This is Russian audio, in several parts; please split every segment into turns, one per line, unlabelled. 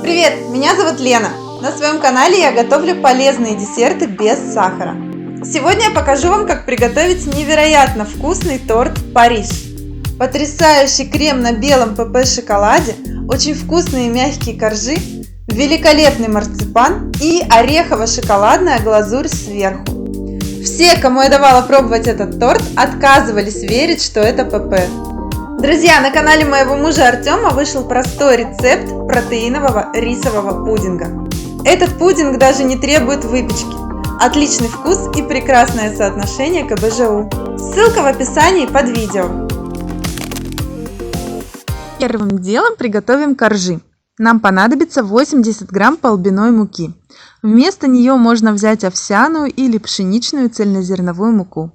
Привет, меня зовут Лена. На своем канале я готовлю полезные десерты без сахара. Сегодня я покажу вам, как приготовить невероятно вкусный торт Париж. Потрясающий крем на белом ПП шоколаде, очень вкусные мягкие коржи, великолепный марципан и орехово-шоколадная глазурь сверху. Все, кому я давала пробовать этот торт, отказывались верить, что это ПП. Друзья, на канале моего мужа Артема вышел простой рецепт протеинового рисового пудинга. Этот пудинг даже не требует выпечки. Отличный вкус и прекрасное соотношение к КБЖУ. Ссылка в описании под видео. Первым делом приготовим коржи. Нам понадобится 80 грамм полбяной муки. Вместо нее можно взять овсяную или пшеничную цельнозерновую муку.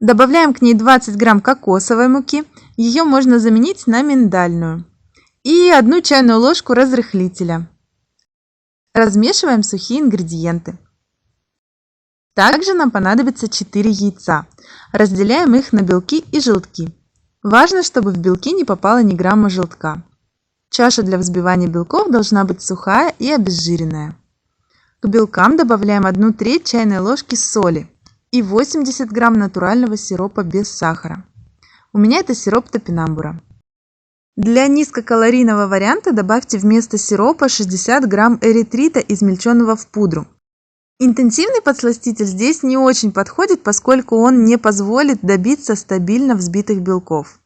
Добавляем к ней 20 грамм кокосовой муки, ее можно заменить на миндальную. И 1 чайную ложку разрыхлителя. Размешиваем сухие ингредиенты. Также нам понадобится 4 яйца. Разделяем их на белки и желтки. Важно, чтобы в белки не попало ни грамма желтка. Чаша для взбивания белков должна быть сухая и обезжиренная. К белкам добавляем 1/3 чайной ложки соли и 80 грамм натурального сиропа без сахара. У меня это сироп топинамбура. Для низкокалорийного варианта добавьте вместо сиропа 60 грамм эритрита, измельченного в пудру. Интенсивный подсластитель здесь не очень подходит, поскольку он не позволит добиться стабильно взбитых белков.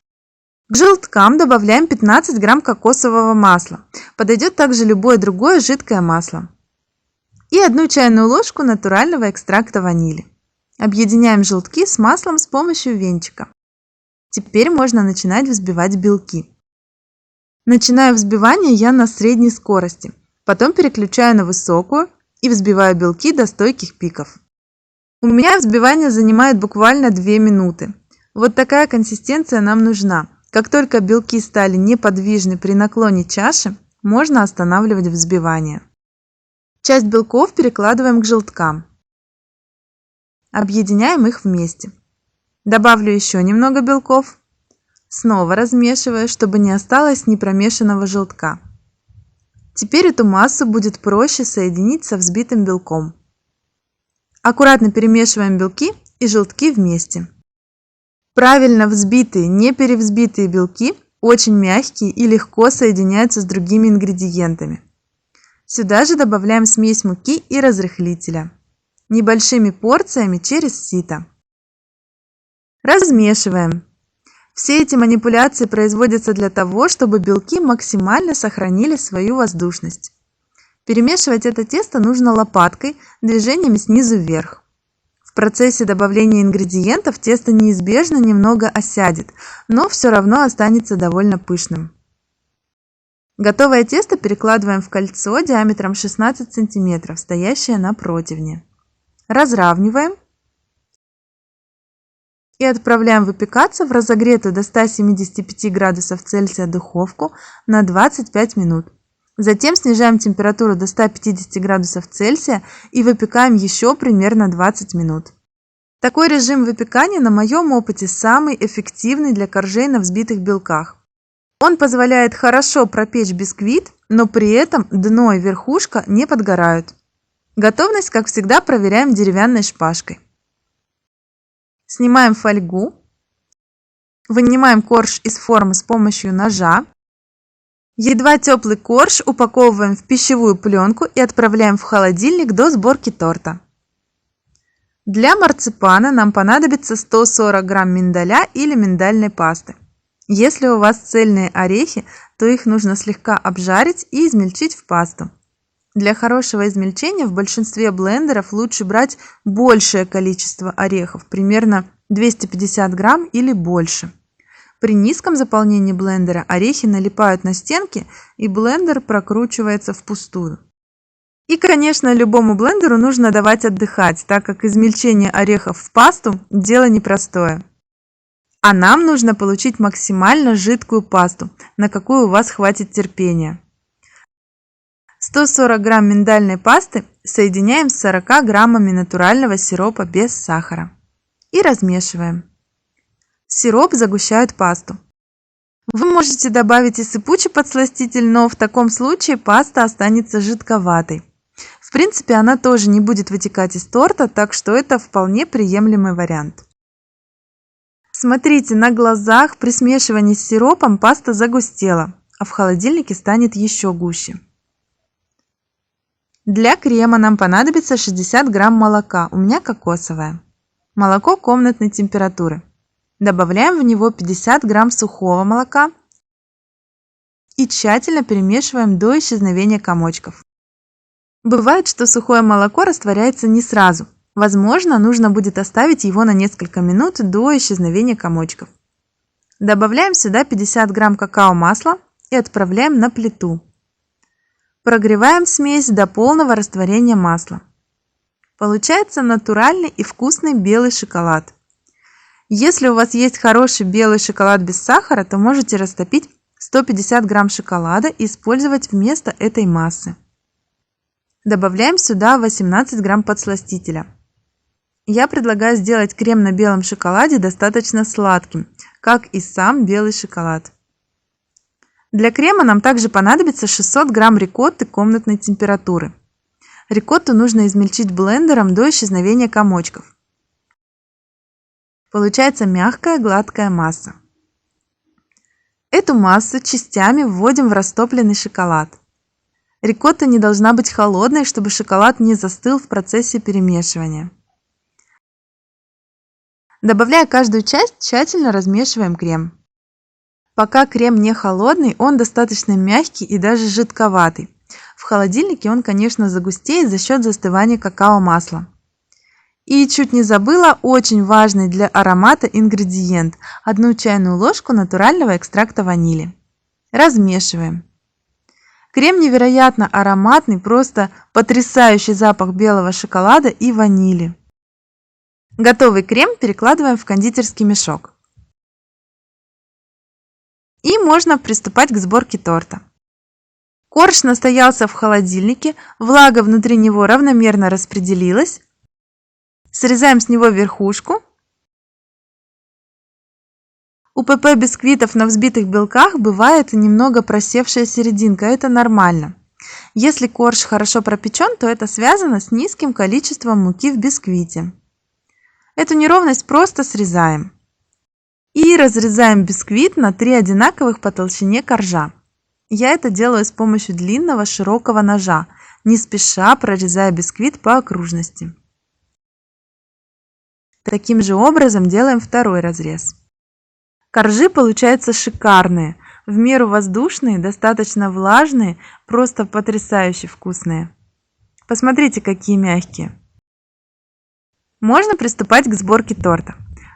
К желткам добавляем 15 грамм кокосового масла. Подойдет также любое другое жидкое масло. И 1 чайную ложку натурального экстракта ванили. Объединяем желтки с маслом с помощью венчика. Теперь можно начинать взбивать белки. Начинаю взбивание я на средней скорости, потом переключаю на высокую и взбиваю белки до стойких пиков. У меня взбивание занимает буквально 2 минуты. Вот такая консистенция нам нужна. Как только белки стали неподвижны при наклоне чаши, можно останавливать взбивание. Часть белков перекладываем к желткам. Объединяем их вместе. Добавлю еще немного белков. Снова размешиваю, чтобы не осталось непромешанного желтка. Теперь эту массу будет проще соединить со взбитым белком. Аккуратно перемешиваем белки и желтки вместе. Правильно взбитые, не перевзбитые белки очень мягкие и легко соединяются с другими ингредиентами. Сюда же добавляем смесь муки и разрыхлителя. Небольшими порциями через сито. Размешиваем. Все эти манипуляции производятся для того, чтобы белки максимально сохранили свою воздушность. Перемешивать это тесто нужно лопаткой, движениями снизу вверх. В процессе добавления ингредиентов тесто неизбежно немного осядет, но все равно останется довольно пышным. Готовое тесто перекладываем в кольцо диаметром 16 см, стоящее на противне. Разравниваем и отправляем выпекаться в разогретую до 175 градусов Цельсия духовку на 25 минут. Затем снижаем температуру до 150 градусов Цельсия и выпекаем еще примерно 20 минут. Такой режим выпекания на моем опыте самый эффективный для коржей на взбитых белках. Он позволяет хорошо пропечь бисквит, но при этом дно и верхушка не подгорают. Готовность, как всегда, проверяем деревянной шпажкой. Снимаем фольгу, вынимаем корж из формы с помощью ножа. Едва теплый корж упаковываем в пищевую пленку и отправляем в холодильник до сборки торта. Для марципана нам понадобится 140 грамм миндаля или миндальной пасты. Если у вас цельные орехи, то их нужно слегка обжарить и измельчить в пасту. Для хорошего измельчения в большинстве блендеров лучше брать большее количество орехов, примерно 250 грамм или больше. При низком заполнении блендера орехи налипают на стенки и блендер прокручивается впустую. И, конечно, любому блендеру нужно давать отдыхать, так как измельчение орехов в пасту – дело непростое. А нам нужно получить максимально жидкую пасту, на какую у вас хватит терпения. 140 грамм миндальной пасты соединяем с 40 граммами натурального сиропа без сахара и размешиваем. Сироп загущает пасту. В можете добавить и сыпучий подсластитель, но в таком случае паста останется жидковатой. В принципе, она тоже не будет вытекать из торта, так что это вполне приемлемый вариант. Смотрите, на глазах при смешивании с сиропом паста загустела, а в холодильнике станет еще гуще. Для крема нам понадобится 60 грамм молока, у меня кокосовое. Молоко комнатной температуры. Добавляем в него 50 грамм сухого молока и тщательно перемешиваем до исчезновения комочков. Бывает, что сухое молоко растворяется не сразу. Возможно, нужно будет оставить его на несколько минут до исчезновения комочков. Добавляем сюда 50 грамм какао-масла и отправляем на плиту. Прогреваем смесь до полного растворения масла. Получается натуральный и вкусный белый шоколад. Если у вас есть хороший белый шоколад без сахара, то можете растопить 150 грамм шоколада и использовать вместо этой массы. Добавляем сюда 18 грамм подсластителя. Я предлагаю сделать крем на белом шоколаде достаточно сладким, как и сам белый шоколад. Для крема нам также понадобится 600 грамм рикотты комнатной температуры. Рикотту нужно измельчить блендером до исчезновения комочков. Получается мягкая гладкая масса. Эту массу частями вводим в растопленный шоколад. Рикотта не должна быть холодной, чтобы шоколад не застыл в процессе перемешивания. Добавляя каждую часть, тщательно размешиваем крем. Пока крем не холодный, он достаточно мягкий и даже жидковатый. В холодильнике он, конечно, загустеет за счет застывания какао-масла. И чуть не забыла очень важный для аромата ингредиент – 1 чайную ложку натурального экстракта ванили. Размешиваем. Крем невероятно ароматный, просто потрясающий запах белого шоколада и ванили. Готовый крем перекладываем в кондитерский мешок. И можно приступать к сборке торта. Корж настоялся в холодильнике, влага внутри него равномерно распределилась. Срезаем с него верхушку. У ПП бисквитов на взбитых белках бывает немного просевшая серединка, это нормально. Если корж хорошо пропечен, то это связано с низким количеством муки в бисквите. Эту неровность просто срезаем. И разрезаем бисквит на 3 одинаковых по толщине коржа. Я это делаю с помощью длинного широкого ножа, не спеша прорезая бисквит по окружности. Таким же образом делаем второй разрез. Коржи получаются шикарные, в меру воздушные, достаточно влажные, просто потрясающе вкусные. Посмотрите, какие мягкие. Можно приступать к сборке торта.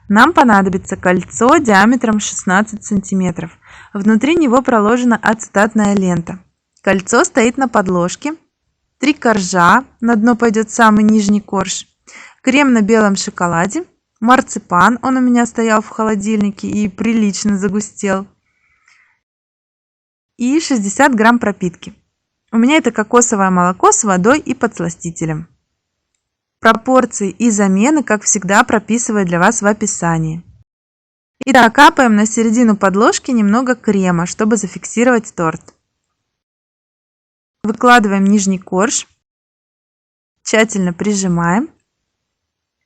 Нам понадобится кольцо диаметром 16 см. Внутри него проложена ацетатная лента. Кольцо стоит на подложке. 3 коржа, на дно пойдет самый нижний корж. Крем на белом шоколаде. Марципан, он у меня стоял в холодильнике и прилично загустел. И 60 грамм пропитки. У меня это кокосовое молоко с водой и подсластителем. Пропорции и замены, как всегда, прописываю для вас в описании. Итак, капаем на середину подложки немного крема, чтобы зафиксировать торт. Выкладываем нижний корж, тщательно прижимаем,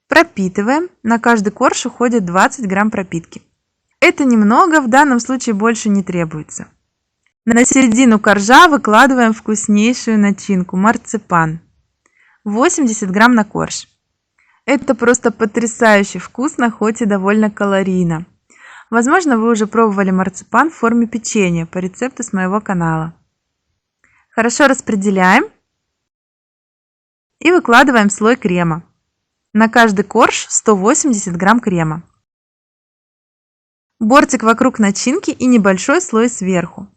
пропитываем. На каждый корж уходит 20 грамм пропитки. Это немного, в данном случае больше не требуется. На середину коржа выкладываем вкуснейшую начинку – марципан. 80 грамм на корж. Это просто потрясающе вкусно, хоть и довольно калорийно. Возможно, вы уже пробовали марципан в форме печенья по рецепту с моего канала. Хорошо распределяем и выкладываем слой крема. На каждый корж 180 грамм крема. Бортик вокруг начинки и небольшой слой сверху.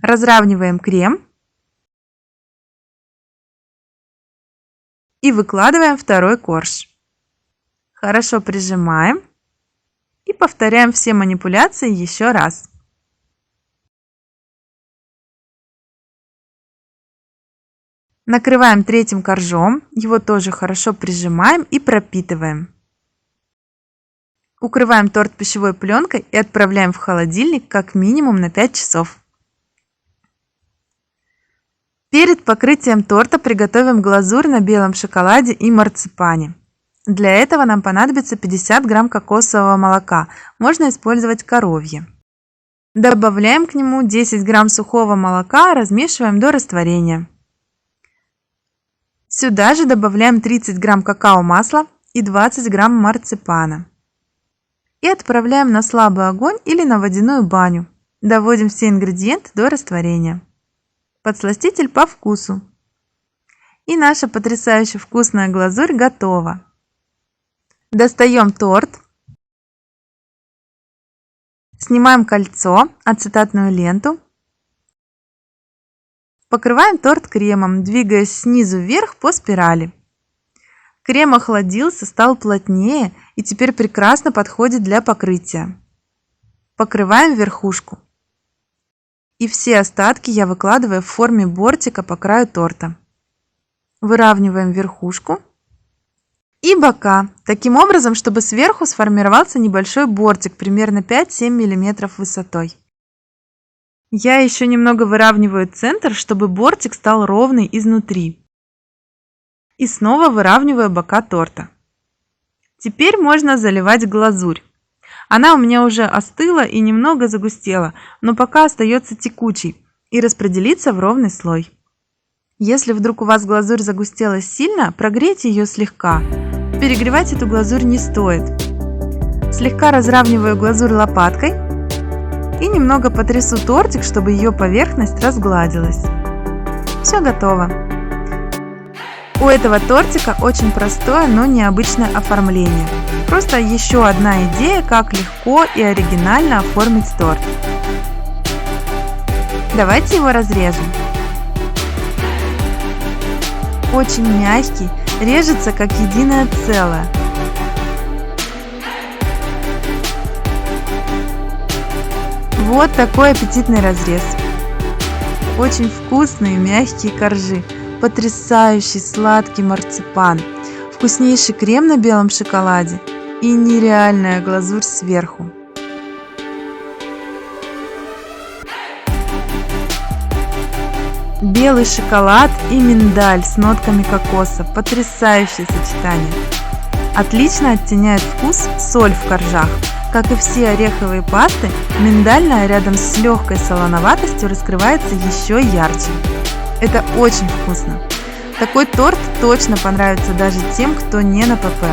Разравниваем крем и выкладываем второй корж. Хорошо прижимаем и повторяем все манипуляции еще раз. Накрываем третьим коржом, его тоже хорошо прижимаем и пропитываем. Укрываем торт пищевой пленкой и отправляем в холодильник как минимум на 5 часов. Перед покрытием торта приготовим глазурь на белом шоколаде и марципане. Для этого нам понадобится 50 грамм кокосового молока, можно использовать коровье. Добавляем к нему 10 грамм сухого молока, размешиваем до растворения. Сюда же добавляем 30 грамм какао-масла и 20 грамм марципана. И отправляем на слабый огонь или на водяную баню. Доводим все ингредиенты до растворения. Подсластитель по вкусу. И наша потрясающе вкусная глазурь готова. Достаем торт. Снимаем кольцо, ацетатную ленту. Покрываем торт кремом, двигаясь снизу вверх по спирали. Крем охладился, стал плотнее и теперь прекрасно подходит для покрытия. Покрываем верхушку. И все остатки я выкладываю в форме бортика по краю торта. Выравниваем верхушку и бока, таким образом, чтобы сверху сформировался небольшой бортик, примерно 5-7 мм высотой. Я еще немного выравниваю центр, чтобы бортик стал ровный изнутри. И снова выравниваю бока торта. Теперь можно заливать глазурь. Она у меня уже остыла и немного загустела, но пока остается текучей и распределится в ровный слой. Если вдруг у вас глазурь загустела сильно, прогрейте ее слегка. Перегревать эту глазурь не стоит. Слегка разравниваю глазурь лопаткой и немного потрясу тортик, чтобы ее поверхность разгладилась. Все готово. У этого тортика очень простое, но необычное оформление. Просто еще одна идея, как легко и оригинально оформить торт. Давайте его разрежем. Очень мягкий, режется как единое целое. Вот такой аппетитный разрез. Очень вкусные мягкие коржи. Потрясающий сладкий марципан, вкуснейший крем на белом шоколаде и нереальная глазурь сверху. Белый шоколад и миндаль с нотками кокоса. Потрясающее сочетание. Отлично оттеняет вкус соль в коржах. Как и все ореховые пасты, миндальная рядом с легкой солоноватостью раскрывается еще ярче. Это очень вкусно. Такой торт точно понравится даже тем, кто не на ПП.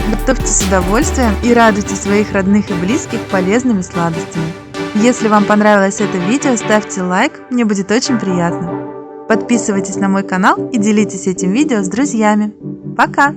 Готовьте с удовольствием и радуйте своих родных и близких полезными сладостями. Если вам понравилось это видео, ставьте лайк, мне будет очень приятно. Подписывайтесь на мой канал и делитесь этим видео с друзьями. Пока!